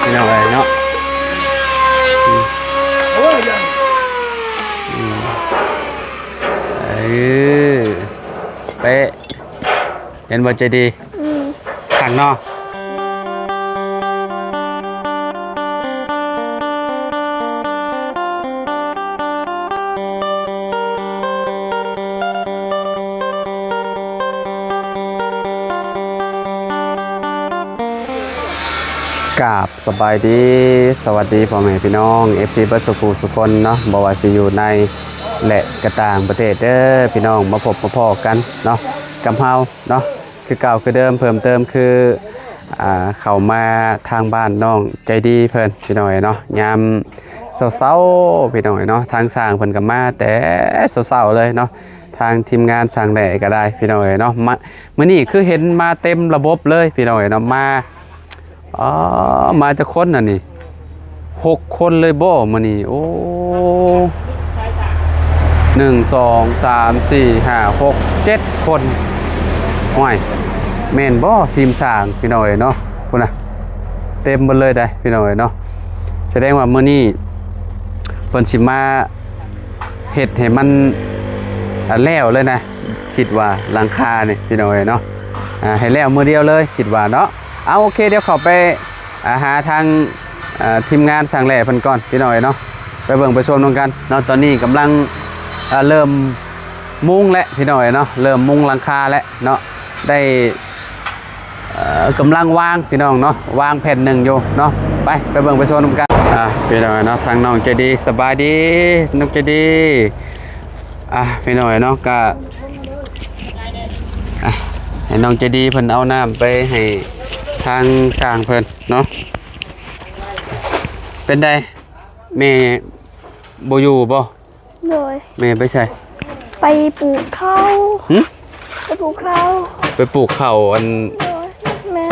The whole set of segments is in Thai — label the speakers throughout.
Speaker 1: พี่น้องเอ้ยเนาะเป๊ะเห็นบ่ใจดีขังเนาะกราบสบายดีสวัสดีพ่อแม่พี่น้อง FC เบิร์ดสุขุสุคนเนาะบ่ว่าสิอยู่ในและกระต่างประเทศเด้อพี่น้องมาพบมาพอกันเนาะกับเฮาเนาะคือเก่าคือเดิมเพิ่มเติมคือเข้ามาทางบ้านน้องใจดีเพิ่นพี่น้องเนาะยามเช้าๆพี่น้องเนาะทางสร้างเพิ่นก็มาแต่เช้าๆเลยเนาะทางทีมงานสร้างแหล่ก็ได้พี่น้องเนาะมื้อนี้คือเห็นมาเต็มระบบเลยพี่น้องเนาะมาจากคนน่ะนี่6 คนเลยบ่มื้อนี้โอ้1 2 3 4 5 6 7 คนห้อยแม่นบ่ทีมสร้างพี่น้อยเนาะพุ่นน่ะเต็มหมดเลยได้พี่น้อยเนาะแสดงว่ามื้อนี้เพิ่นสิมาเฮ็ดให้มันแล้วเลยนะคิดว่าหลังคานี่พี่น้อยเนาะให้แล้วมื้อเดียวเลยคิดว่าเนาะเอาโอเคเดี๋ยวเข้าไปหาทางทีมงานสร้างแหล่เพิ่นก่อนพี่น้อยเนาะไปเบิ่งไปชมกันเนาะตอนนี้กำลังเริ่มมุงแล้วพี่น้อยเนาะเริ่มมุงหลังคาแล้วเนาะได้กำลังวางพี่น้องเนาะวางแผ่นหนึ่งอยู่เนาะไปเบิ่งไปชมกันพี่น้อยเนาะทางน้องใจดีสบายดีน้องใจดีพี่น้อยเนาะก็ให้น้องใจดีเพิ่นเอาน้ำไปให้ทางสร้างเพิ่นเนาะเป็นไดแม่บ่อยู่บ่
Speaker 2: โดย
Speaker 1: แม่ไปใส่
Speaker 2: ไปปลูกข้าวไปปลูกข้าว
Speaker 1: ไปปลูกข้าวอัน
Speaker 2: แม่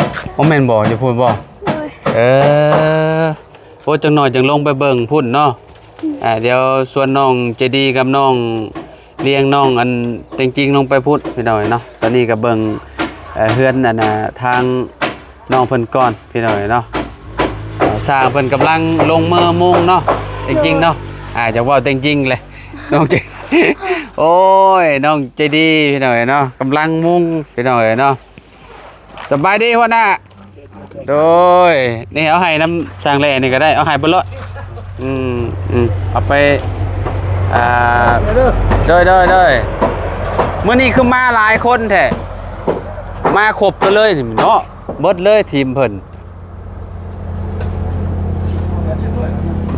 Speaker 1: แม่นบ่อยู่พุ่นบ่โอ้จังหน่อยจังลงไปเบิ่งพุ่นเนาะเดี๋ยวส่วนน้องใจดีกับน้องเลี้ยงน้องอันจริงๆลงไปพุ่นพี่น้อยเนาะตอนนี้ก็เบิ่งเฮือนนั่นน่ะทางน้องเพิ่นก่อนพี่น้อยเนาะสร้างเพิ่นกำลังลงมือมุงเนาะจริงๆเนาะจะว่าจริงๆเลยน้องใจโอ้ยน้องใจดีพี่น้อยเนาะกำลังมุงพี่น้อยเนาะสบายดีหัวหน้าโดยนี่เอาให้น้ำสร้างแหล่นี่ก็ได้เอาให้เบิ่งเลยเอาไปโดยมื้อนี้คือมาหลายคนแท้มาครบกันเลยเนาะเบิดเลยทีมเพิ่น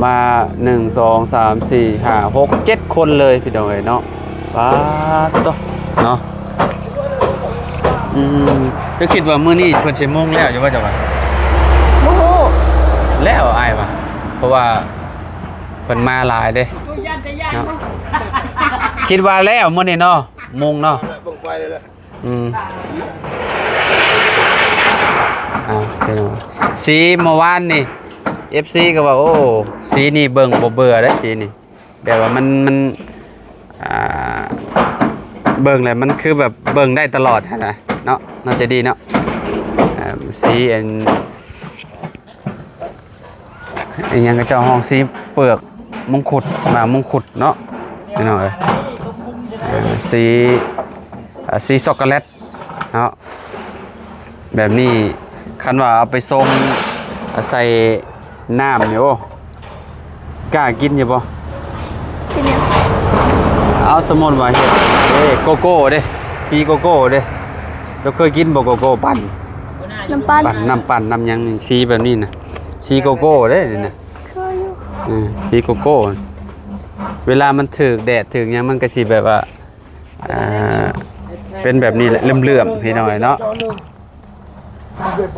Speaker 1: มา1 2 3 4 5 6 7 คนเลยพี่น้องเนาะป๊าดโตเนาะจะคิดว่ามื้อนี้เพิ่นสิมุ่งแล้วอยู่ว่าจังว่า
Speaker 2: โอ้โห
Speaker 1: แล้วอ้ายว่าเพราะว่าเพิ่นมาหลายเด้เนาะคิดว่าแล้วมื้อนี้เนาะมุ่งเนาะสีเมื่อวานนี่ FC ก็ว่าโอ้สีนี่เบิ่งบ่เบื่อเด้สีนี่แบบว่ามันเบิ่งแล้วมันคือแบบเบิ่งได้ตลอดนะเนาะน่าจะดีเนาะสีอันยังก็เจ้าห้องสีเปลือกมงคุดมงคุดเนาะนี่เนาะสีช็อกโกแลตเนาะแบบนี้คันว่าเอาไปส่งใส่น้ำอยู่กล้ากินอยู่บ่
Speaker 2: กินยัง
Speaker 1: เอาสมุนมาเฮ็ดโกโก้เด้สีโกโก้เด้เราเคยกินบ่โกโก้ปั่น
Speaker 2: น้ำปั่น
Speaker 1: น้ำปั่นน้ำยังสีแบบนี้นะสีโกโก้เด้นี่นะ
Speaker 2: เคยอยู่
Speaker 1: สีโกโก้เวลามันถึกแดดถึกยังมันก็สิแบบว่าเป็นแบบนี้แหละเลื่อมๆพี่น้อยเนาะ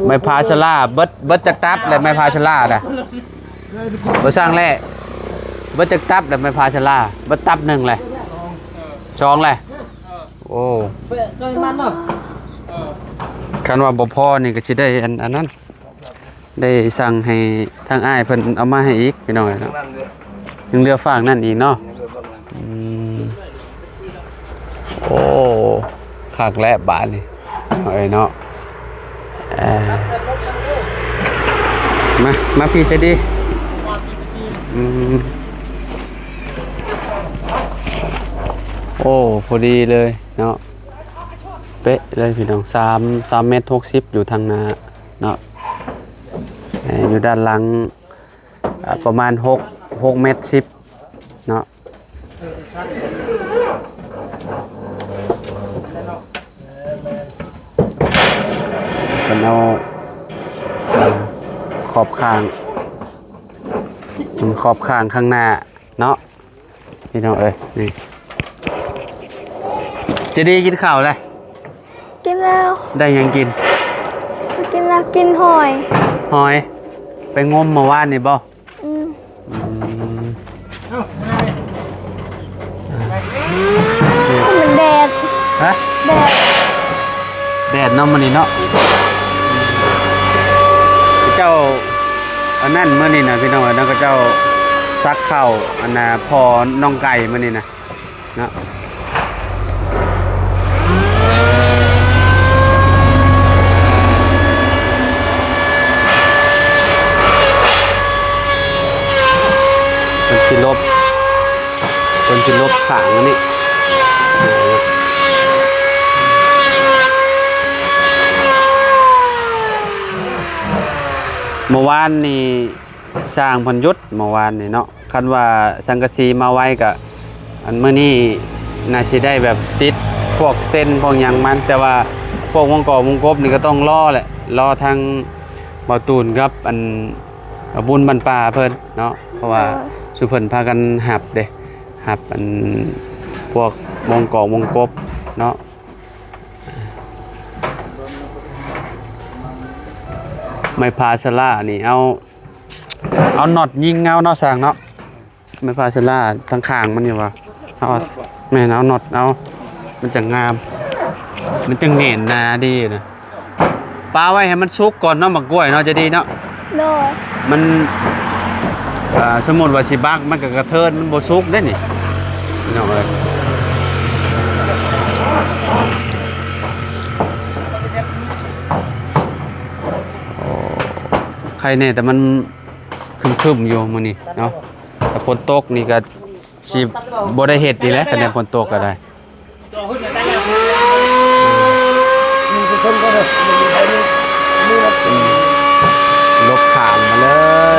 Speaker 1: ไม้พาชลาเบิดจักตับและไม้พาชลาน่ะบ่สร้างแล่เบิดจักตับและไม้พาชลาเบิดตับ1เลย2เลยโอ้คันว่าบ่พอนี่ก็สิได้อันนั้นได้สั่งให้ทางอ้ายเพิ่นเอามาให้อีกพี่น้องเนาะยังเหลือฝากนั่นอีกเนาะโอ้คักและบาดนี่เนาะ มาพี่จะดีอืมโอ้พอดีเลยเนาะเป๊ะเลยพี่น้อง3 เมตร 60อยู่ทางหน้าเนาะอยู่ด้านหลังประมาณ6 เมตร 10เนาะเป็นเอาขอบข้างขอบข้างข้างหน้าเนาะพี่น้องเอ้ยนี่จะดีกินข้าวเลย
Speaker 2: กินแล้ว
Speaker 1: ได้ยังกิน
Speaker 2: กินแล้วกินหอย
Speaker 1: หอยไปงมเมื่อวานนี่บ่
Speaker 2: อืม มันแดด
Speaker 1: ฮะ
Speaker 2: แดด
Speaker 1: แดดเนาะมันนี่เนาะเจ้าอันนั้นเมื่อนี่นะพี่น้องนั่นก็เจ้าซักข้าวอันน่ะพอน้องไก่เมื่อนี่นะเนาะคนสิลบขางอันนี้เมื่อวานนี่สร้างพันยุทธเมื่อวานนี่เนาะคันว่าสังกะสีมาไว้กับอันเมื่อนี้น่าสิได้แบบติดพวกเส้นพวกหยังมันแต่ว่าพวกวงกบวงกบนี่ก็ต้องรอแหละรอทางบ่าวตูนครับอันบุญบรรปาเพิ่นเนาะเพราะว่าสุเพิ่นพากันหับเด้หับอันพวกวงกบวงกบเนาะไม่พาสลานี่เอาน็อตยิงเอาเนาะสร้างเนาะไม่พาสลาทั้งข้างมันอยู่ว่าเอาแม่นเอาน็อตเอามันจะงามมันจะเน่นหนาดีนะปลาไว้ให้มันสุกก่อนเนาะหมักกล้วยเนาะจะดีเนาะ
Speaker 2: โดย
Speaker 1: มันสมมุติว่าสิบักมันก็กระเทินมันบ่สุกได้นี่พี่น้องเอ้ยใครเนี่ยแต่มันคึมๆอยู่มื้อนี้เนาะแต่ฝนตกนี่ก็สิบ่ได้เฮ็ดอีกแล้วคะแนนฝนตกก็ได้ลบขามมาเล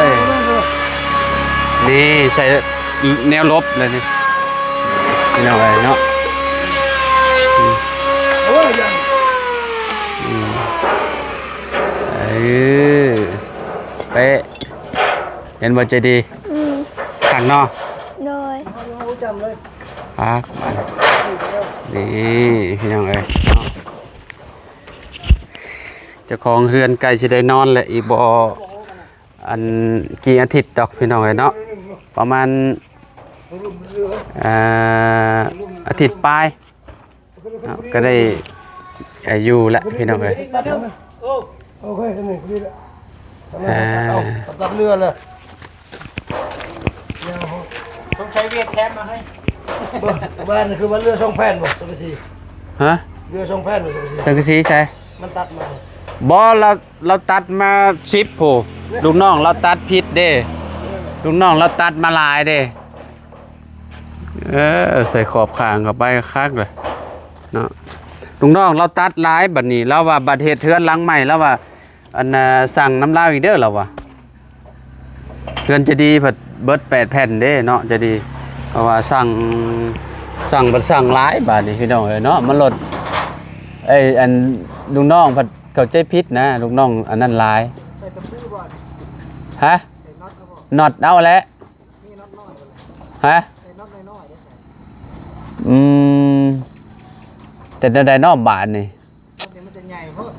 Speaker 1: ยนี่ใส่แนวลบเลยนี่นี่เอาไว้เนาะเป๊ะเห็นบ่ใจดี
Speaker 2: อืม
Speaker 1: ขังเนาะ
Speaker 2: โดย
Speaker 1: พักนี่พี่น้องเอ้ยเจ้าของเฮือนไก่สิได้นอนแหละอีกบ่อันกี่อาทิตย์ดอกพี่น้องเอ้ยเนาะประมาณอาทิตย์ปลายเนาะก็ได้อยู่ละพี่น้องเอ้ย
Speaker 3: โอเคนี่ดีละเอาตัดเรือเลย
Speaker 4: ต้องใช้เวียดแคมมาให้
Speaker 3: บ้านคือบ้านเรือช่องแผ่นบ่สังกะสี
Speaker 1: ฮะ
Speaker 3: เรือช่องแผ่นบ่สังกะสี
Speaker 1: สังกะสีใช่
Speaker 3: มันตัดมา
Speaker 1: บ่เราตัดมา10ผู้ลูกน้องเราตัดผิดเด้ลูกน้องเราตัดมาหลายเด้ใส่ขอบข้างเข้าไปคักเลยเนาะลุงน้องเราตัดหลายบัดนี้แล้วว่าบัดเฮ็ดเทือนหลังใหม่แล้วว่าอันสั่งน้ำลาวอีกเด้อแล้วว่าเทือนจะดีผัดเบิด8 แผ่นเด้เนาะจะดีเพราะว่าสั่งบัดสั่งหลายบาดนี้พี่น้องเอ้ยเนาะมันลดอันลุงน้องผัดเข้าใจผิดนะลุงน้องอันนั้นหลาย
Speaker 3: ใส่ตะปูบ่
Speaker 1: ฮะ
Speaker 3: ใส่น็อตก็บ่
Speaker 1: น็อตเอาแล้ว
Speaker 3: มีน็อตน้อยบ่
Speaker 1: ฮะ
Speaker 3: ใส่น็อตน้อยๆได้ใส่
Speaker 1: แต่ได้นอกบาทนี่
Speaker 3: น็อตนี่มันจะใหญ่เพิ่น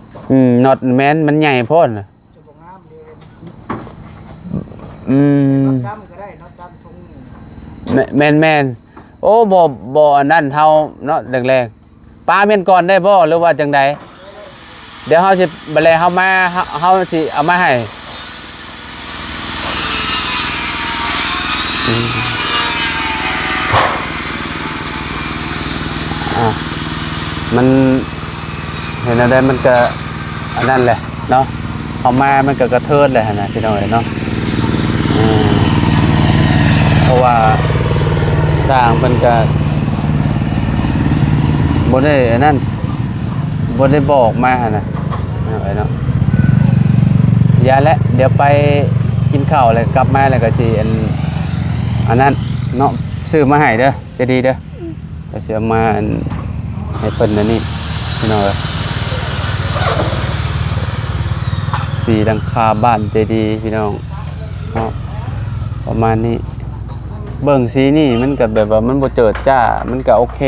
Speaker 1: น็อตแม้นมันใหญ่โพดน่ะ
Speaker 3: จะบ่งามเลยน็อตดำก็ได้น็อตดำทง
Speaker 1: แม่นโอ้บ่อันนั้นเท่าเนาะแรกๆปลาเม่นก่อนได้บ่หรือว่าจังใดเดี๋ยวเฮาสิบัดแลเฮามาเฮาสิเอามาให้มันเห็นอะไรมันก็อันนั้นแหละเนาะ เอามามันก็กระเทินเลยนะพี่น้อยเนาะเพราะว่าสร้างมันก็บ่ได้อันนั้นบ่ได้บอกมานะพี่น้อยเนาะอย่าและเดี๋ยวไปกินข้าวเลยกลับมาแล้วก็สิอันนั้นเนาะซื้อมาให้เด้อจะดีเด้อก็สิเอามาให้เพิ่นอันนี้พี่น้อยสีหลังคาบ้านเจดีย์พี่น้องเนาะประมาณนี้เบิ่งสีนี่มันก็แบบว่ามันบ่เจิดจ้ามันก็โอเค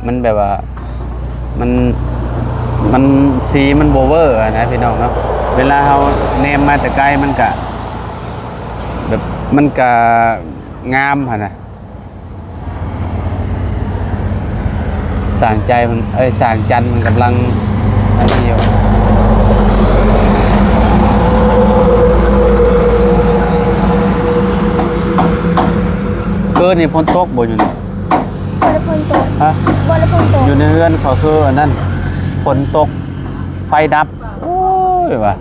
Speaker 1: มันแบบว่ามันสีมันบ่เวอร์นะพี่น้องเนาะเวลาเฮาแนมมาแต่ไกลมันก็แบบมันก็งามหั่นน่ะสร้างใจมันสร้างจันทร์มันกำลังอันนี้อยู่นี่พ้นตกบ่อยู่นี่
Speaker 2: บ่ได้ฝนตก
Speaker 1: ฮะ
Speaker 2: บ่ได้ฝนตก
Speaker 1: อยู่ในเรือนเขาคืออันนั้นฝนตกไฟดับโอ้ยว่ะ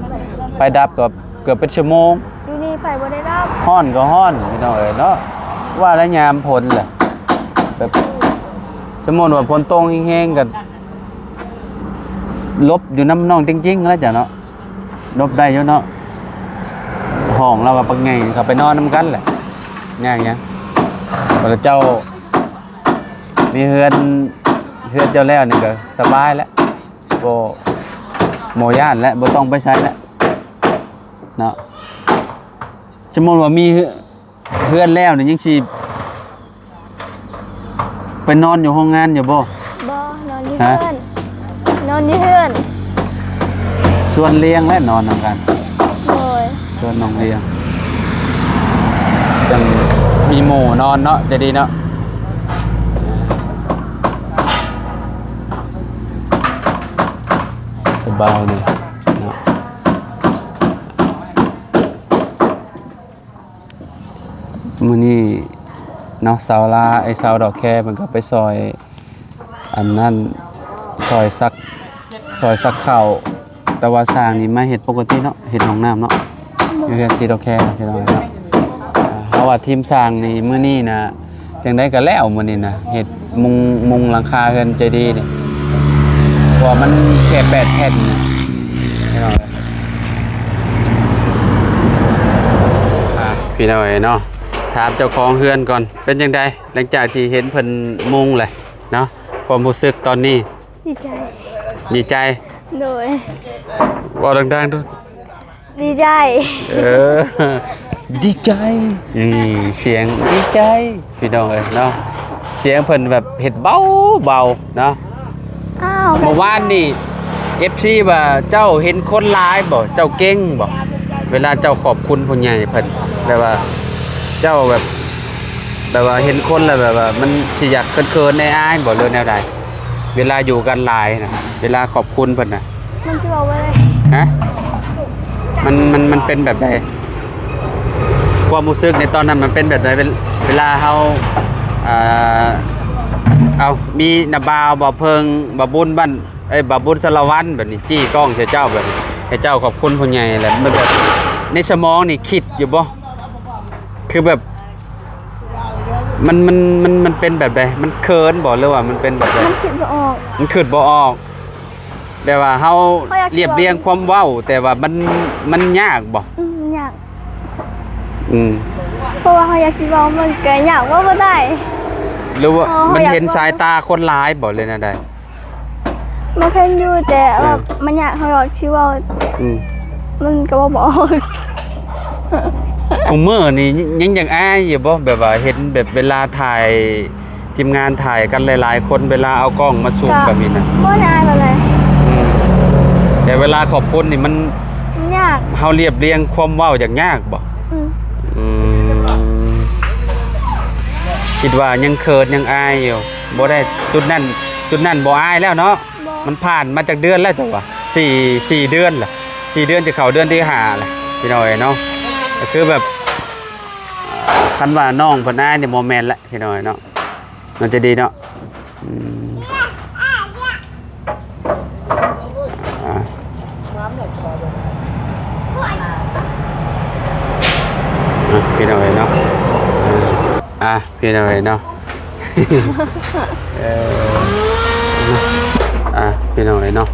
Speaker 1: ไฟดับก็เกือบเป็นชั่วโมง
Speaker 2: อยู่นี่ไฟบ่ได้รับ
Speaker 1: ฮ้อนก็ฮ้อนพี่น้องเอ้ยเนาะว่าแล้วยามฝนแหละแบบสมมุติว่าฝนตกแห้งๆก็ลบอยู่น้ำน้องจริงๆแล้วจ้ะเนาะลบได้อยู่เนาะห้องเราก็ปักไงเขาไปนอนนำกันแหละง่ายๆพอเจ้ามีเฮือนเจ้าแล้วนี่ก็สบายแล้วบ่โมย่านแล้วบ่ต้องไปใช้แล้วเนาะสมมุติว่ามีเฮือนแล้วนี่ยังสิไปนอนอยู่ห้องงานอยู่บ่
Speaker 2: บ่นอนอยู่เฮือนนอนอยู่เฮือน
Speaker 1: ส่วนเลี้ยงและนอนนำกัน
Speaker 2: โดย
Speaker 1: ส่วนน้องเลี้ยงจังมีหมู่นอนเนาะจะดีเนาะสบายเลยเนาะมื้อนี้เนาะสาวลาไอ้สาวดอกแคมันก็ไปซอยอันนั้นซอยซักข้าวแต่ว่าสร้างนี่มาเฮ็ดปกติเนาะเฮ็ดห้องน้ำเนาะอยู่เฮ็ดสีดอกแคเฮ็ดเอาไว้เนาะเพราะว่าทีมสร้างนี่มื้อนี้นะจังได๋ก็แล้วมื้อนี้นะเฮ็ดมุงหลังคาเฮือนใจดีนี่เพราะว่ามันแค่8แผ่นนะพี่น้องพี่น้อยเนาะถามเจ้าของเฮือนก่อนเป็นจังได๋หลังจากที่เห็นเพิ่นมุงเลยเนาะความรู้สึกตอนนี้
Speaker 2: ดีใจ
Speaker 1: ดีใจ
Speaker 2: โดย
Speaker 1: ว่าดังๆดู
Speaker 2: ดีใจ
Speaker 1: ดีใจเสียงดีใจพี่น้องเอ้ยเนาะเสียงเพิ่นแบบเฮ็ดเบาเนาะ
Speaker 2: อ้าว
Speaker 1: เมื่อวานนี่ FC ว่าเจ้าเห็นคนหลายบ่เจ้าเก่งบ่เวลาเจ้าขอบคุณผู้ใหญ่เพิ่นแบบว่าเจ้าแบบว่าเห็นคนแล้วแบบว่ามันสิอยากเขินๆในอายบ่เรื่องแนวใดเวลาอยู่กันหลายนะเวลาขอบคุณเพิ่นน่ะ
Speaker 2: มันสิบอกว่าอะไร
Speaker 1: ฮะมันเป็นแบบใดความรู้สึกในตอนนั้นมันเป็นแบบใดเวลาเฮาเอามีนาบาวบ่เพิงบ่บุญบ้านบ่บุญสารวัตรแบบนี้จี้กล้องใส่เจ้าแบบนี้ให้เจ้าขอบคุณผู้ใหญ่แหละมันแบบในสมองนี่คิดอยู่บ่คือแบบมันเป็นแบบใดมันเคินบ่หรือว่ามันเป็นแบบใด
Speaker 2: มันคิดบ่ออก
Speaker 1: มันคิดบ่ออกแต่ว่าเฮาเรียบเรียงความเว้าแต่ว่ามันยากบ่
Speaker 2: อยาก
Speaker 1: อืม
Speaker 2: เพราะว่าเขาอยากสิเว้ามันก็อยากเว่าบ่ได้
Speaker 1: หรือว่า
Speaker 2: อ๋อ
Speaker 1: มัน
Speaker 2: อยาก
Speaker 1: เห็น
Speaker 2: บอก
Speaker 1: สายตาคนร้ายบ่เลยนะได้
Speaker 2: มันเคยอยู่แต่ว่ามันอยากเขาอยากสิเว้า
Speaker 1: อืม
Speaker 2: มันก็บ่บอก
Speaker 1: ของมื้อนี่ยังอยากอายอยู่บ่แบบว่าเห็นแบบเวลาถ่ายทีมงานถ่ายกันหลายๆคนเวลาเอากล้องมาซูมแบบนี้นะ
Speaker 2: บ่ได้อายอะไร
Speaker 1: อืมแต่เวลาขอบคุณนี่มัน
Speaker 2: มันยาก
Speaker 1: เฮาเรียบเรียงความเว้าอย่างยากบ่
Speaker 2: อืม
Speaker 1: อืมคิดว่ายังเขินยังอายอยู่บ่ได้จุดนั้นบ่อายแล้วเนาะ
Speaker 2: บ่
Speaker 1: มันผ่านมาจากเดือนแล้วจ้ะวะ4เดือนล่ะ4เดือนจะเข้าเดือนที่5ล่ะพี่น้อยเนาะก็คือแบบคันว่าน้องเพิ่นอายนี่บ่แม่นละพี่น้อยเนาะมันจะดีเนาะอืมอ่า พี่น้องเอ้ยเนาะพี่น้องเอ้ยเนาะ พี่น้องเอ้ยเนาะ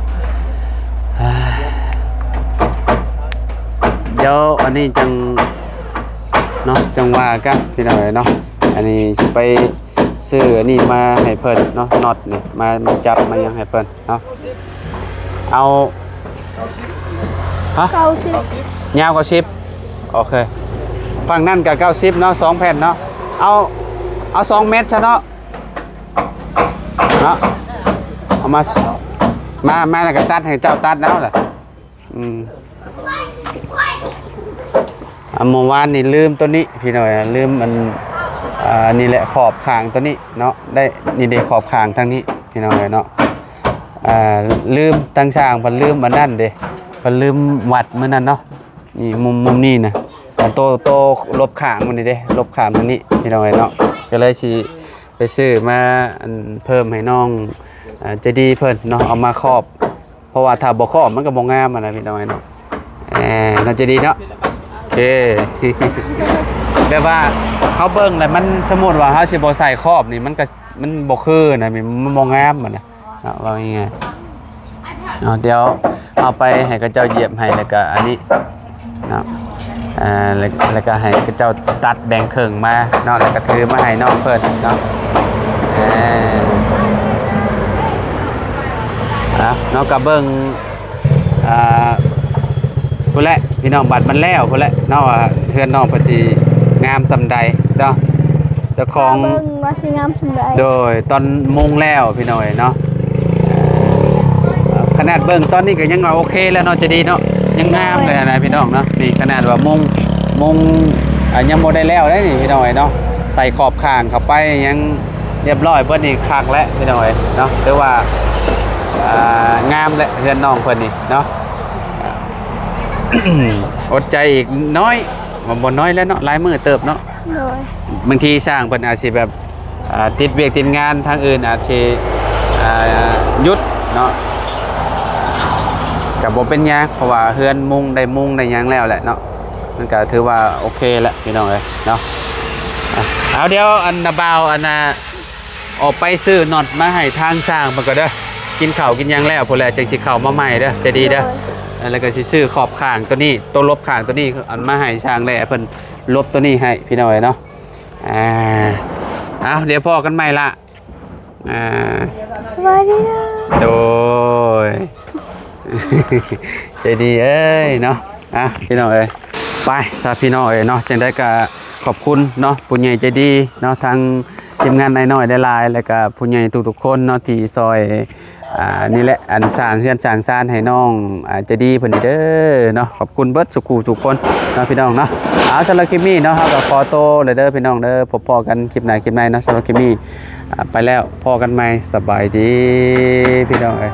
Speaker 1: เดี๋ยวอันนี้จังเนาะจังว่ากันพี่น้องเอ้ยเนาะอันนี้สิไปซื้ออันนี้มาให้เพิ่นเนาะน็อตนี่มาจับมายังให้เพิ่นเนาะเอาฮะ
Speaker 2: 90
Speaker 1: ยาวกว่า10โอเคฝั่งนั่นกับ90เนาะ2แผ่นเนาะเอา2เมตรซะเนาะเอามาแล้วก็ตัดให้เจ้าตัดแล้วแหละเมื่อวานนี่ลืมตัวนี้พี่หน่อยลืมมันนี่แหละขอบข้างตัวนี้เนาะได้นี่เด็กขอบข้างทางนี้พี่น้องเนาะลืมตั้งช่างเพิ่นลืมมันนั่นเด้เพิ่นลืมวัดมื้อนั้นเนาะนี่มุมนี้นะโตลบข้างมันนี่เด้ลบข้างทางนี้พี่น้องเนาะก็เลยสิไปซื้อมาเพิ่มให้น้องจะดีเพิ่นเนาะเอามาครอบเพราะว่าถ้าบ่ครอบมันก็บ่งามนะพี่น้องเนาะน่าจะดีเนาะโอเค แบบว่าเขาเบิ่งแล้วมันสมมุติว่าเฮาสิบ่ใส่ครอบนี่มันบ่คือนะมันบ่งามมันนะว่ายังไงเดี๋ยวเอาไปให้กระเจ้าเหยียบให้แล้วก็อันนี้เนาะแล้วก็ให้กระเจ้าตัดแบ่งครึ่งมาเนาะแล้วก็ถือมาให้น้องเพิ่นเนาะน้องกระเบิ้งพุ่นแหละพี่น้องบัตรมันแล้วพุ่นแหละเนาะเพื่อนน้องเพอดีงามสำใดเนาะเจ้าของ
Speaker 2: เบิ่งว่าสิงามสำใด
Speaker 1: โดยตอนมุงแล้วพี่น้อยเนาะขนาดเบิ้งตอนนี้ก็ยังโอเคแล้วเนาะจะดีเนาะยังงามเลยนะพี่น้องเนาะนี่ขนาดว่ามุงยังโมได้แล้วได้นี่พี่น้อยเนาะใส่ขอบข้างเข้าไปยังเรียบร้อยเพิ่นนี่คักแล้วพี่น้อยเนาะถือว่างามและเพื่อนน้องเพิ่นนี่เนาะ อดใจอีกน้อยบ่น้อยแล้วเนาะหลายมื้อเติบเนาะ
Speaker 2: โดย
Speaker 1: บางทีสร้างเพิ่นอาจสิแบบติดเวียกติดงานทางอื่นอาจสิหยุดเนาะก็บ่เป็นหยังเพราะว่าเฮือนมุงได้หยังแล้วแหละเนาะมันก็ถือว่าโอเคแล้วพี่น้องเอ้ยเนาะเอาเดี๋ยวอันน่ะบ่าวอันน่ะออกไปซื้อน็อตมาให้ทางสร้างเพิ่นก็เด้อกินข้าวกินหยังแล้วพุ่นแหละจังสิเข้ามาใหม่เด้อจะดีเด้อแล้วก็สิซื้อขอบข้างตัวนี้ตัวลบข้างตัวนี้อันมาให้ช่างแล้วเพิ่นลบตัวนี้ให้พี่น้องเอ้ยเนาะเอาเดี๋ยวพ่อกันใหม่ละ
Speaker 2: สวัสดีนะ
Speaker 1: โดย ใจดีเอ้ยเนาะพี่น้องเอ้ยไปซาพี่น้องเอ้ยเนาะจังได้ก็ขอบคุณเนาะผู้ใหญ่ใจดีเนาะทางทีมงานนายน้อยได้ลายแล้วก็ผู้ใหญ่ทุกๆคนเนาะที่ซอยนี่แหละอันสร้างเฮือนสร้างซ่านให้น้องจะดีเพิ่นเด้อเนาะขอบคุณเบิดทุกคนเนาะพี่น้องเนาะเอาสำหรับคลิปนี้เนาะครับก็ขอโตเลยเด้อพี่น้องเด้อพบกันคลิปไหนเนาะสำหรับคลิปนี้ไปแล้วพอกันใหม่สบายดีพี่น้องเอ้ย